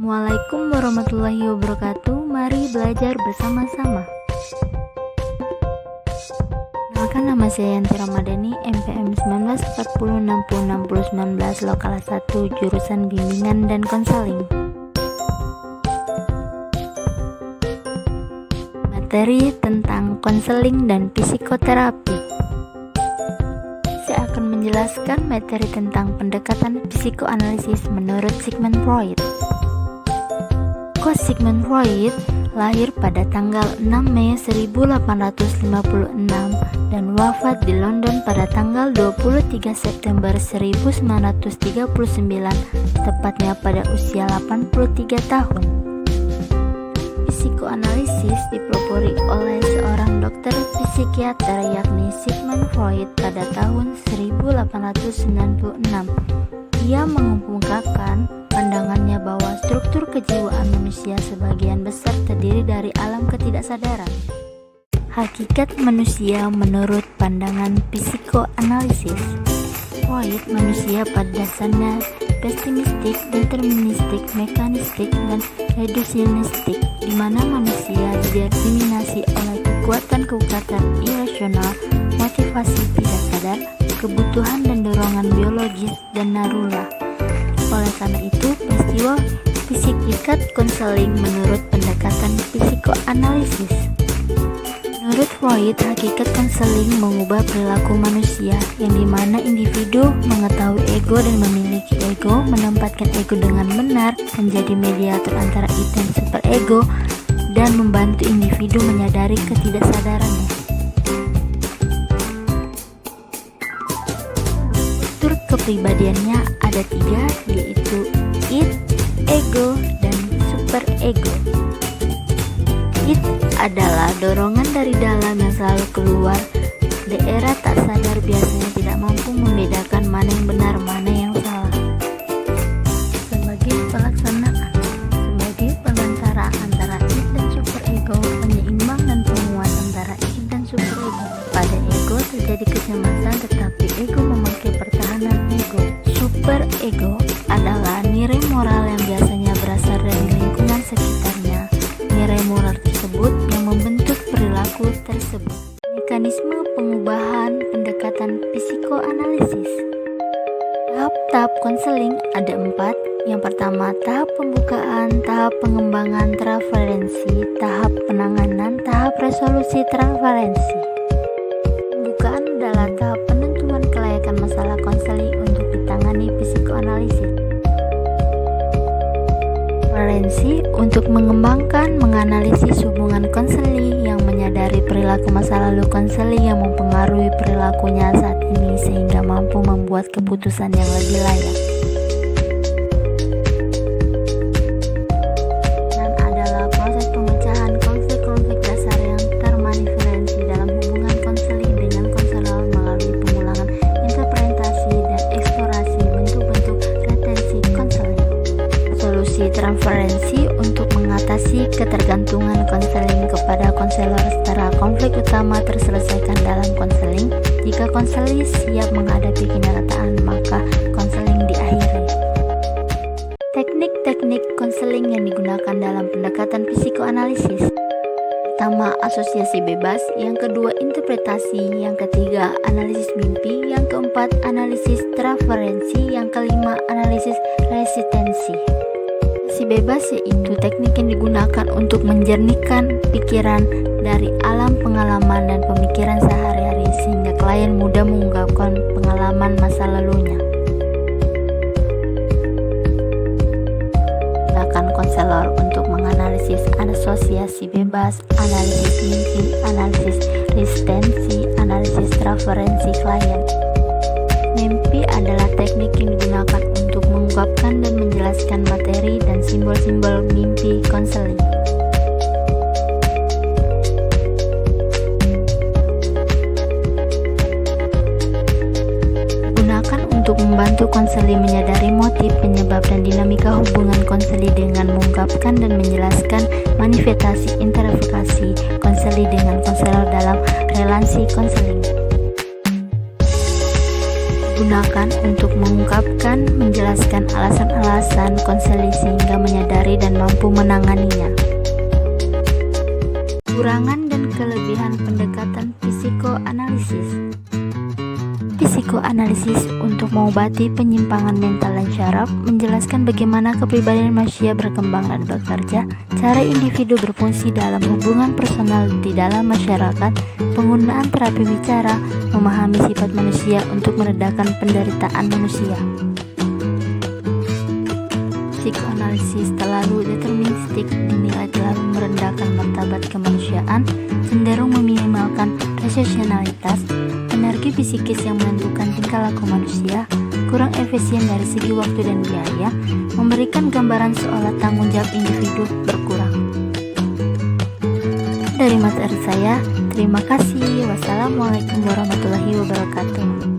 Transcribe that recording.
Assalamualaikum warahmatullahi wabarakatuh. Mari belajar bersama-sama. Kenalkan, nama saya Yanti Ramadhani, MPM 1940606019, Lokal 1, jurusan Bimbingan dan Konseling. Materi tentang konseling dan psikoterapi. Saya akan menjelaskan materi tentang pendekatan psikoanalisis menurut Sigmund Freud. Sigmund Freud lahir pada tanggal 6 Mei 1856 dan wafat di London pada tanggal 23 September 1939, tepatnya pada usia 83 tahun. Psikoanalisis dipelopori oleh seorang dokter psikiater yakni Sigmund Freud pada tahun 1896. Ia mengemukakan pandangannya bahwa struktur kejiwaan manusia sebagian besar terdiri dari alam ketidaksadaran. Hakikat manusia menurut pandangan psikoanalisis. Freud, manusia pada dasarnya pesimistik, deterministik, mekanistik, dan reduksionistik, di mana manusia didominasi oleh kekuatan-kekuatan irasional, motivasi tidak sadar, kebutuhan dan dorongan biologis, dan narula. Oleh karena itu, peristiwa psikikat konseling menurut pendekatan psikoanalisis. Menurut Freud, hakikat konseling mengubah perilaku manusia, yang dimana individu mengetahui ego dan memiliki ego, menempatkan ego dengan benar, menjadi mediator antara id dan superego, dan membantu individu menyadari ketidaksadarannya. Struktur kepribadiannya ada 3, yaitu id, ego, dan superego. Id adalah dorongan dari dalam yang selalu keluar. Daerah tak sadar biasanya tidak mampu membedakan mana yang benar, mana yang salah. Sebagai pelaksanaan, sebagai perantara antara id dan superego, penyeimbang dan penguat antara id dan superego. Pada ego terjadi kecemasan, tetapi ego memakai pertahanan ego. Superego adalah nilai moral yang biasanya berasal dari lingkungan sekitarnya. Nilai moral tersebut yang membentuk perilaku tersebut. Mekanisme pengubahan pendekatan psikoanalisis. Tahap-tahap konseling ada 4. Yang pertama, tahap pembukaan, tahap pengembangan transferensi, tahap penanganan, tahap resolusi transferensi. Pembukaan adalah tahap penentuan kelayakan masalah konseling untuk ditangani psikoanalisis. Referensi untuk mengembangkan, menganalisis hubungan konseli yang menyadari perilaku masa lalu konseli yang mempengaruhi perilakunya saat ini sehingga mampu membuat keputusan yang lebih layak. Dan adalah proses pemecahan konflik-konflik dasar yang termanifestasi dalam hubungan konseli dengan konselor melalui pengulangan interpretasi dan eksplorasi bentuk-bentuk retensi konseling. Solusi transferensi untuk mengatasi ketergantungan konseling kepada konselor setelah konflik utama terselesaikan dalam konseling. Jika konseling siap menghadapi kenyataan, maka konseling diakhiri. Teknik-teknik konseling yang digunakan dalam pendekatan psikoanalisis. Pertama, asosiasi bebas. Yang kedua, interpretasi. Yang ketiga, analisis mimpi. Yang keempat, analisis transferensi. Yang kelima, analisis resistensi. Bebas yaitu teknik yang digunakan untuk menjernihkan pikiran dari alam pengalaman dan pemikiran sehari-hari sehingga klien mudah mengungkapkan pengalaman masa lalunya. Gunakan konselor untuk menganalisis asosiasi bebas, analisis mimpi, analisis resistensi, analisis transferensi klien. Mimpi adalah teknik yang digunakan untuk mengungkapkan dan menjelaskan materi dan simbol-simbol mimpi konseling. Gunakan untuk membantu konseli menyadari motif, penyebab, dan dinamika hubungan konseli dengan mengungkapkan dan menjelaskan manifestasi interpretasi konseli dengan konselor dalam relasi konseling. Gunakan untuk mengungkapkan, menjelaskan alasan-alasan konseli sehingga menyadari dan mampu menanganinya. Kekurangan dan kelebihan pendekatan psikoanalisis. Psikoanalisis untuk mengobati penyimpangan mental dan syaraf, menjelaskan bagaimana kepribadian manusia berkembang dan bekerja, cara individu berfungsi dalam hubungan personal di dalam masyarakat, penggunaan terapi bicara, memahami sifat manusia untuk meredakan penderitaan manusia. Psikoanalisis terlalu deterministik dinilai terlalu merendahkan martabat kemanusiaan, cenderung meminimalkan rasionalitas, energi psikis yang menentukan tingkah laku manusia, kurang efisien dari segi waktu dan biaya, memberikan gambaran seolah tanggung jawab individu berkurang. Dari materi saya, terima kasih. Wassalamualaikum warahmatullahi wabarakatuh.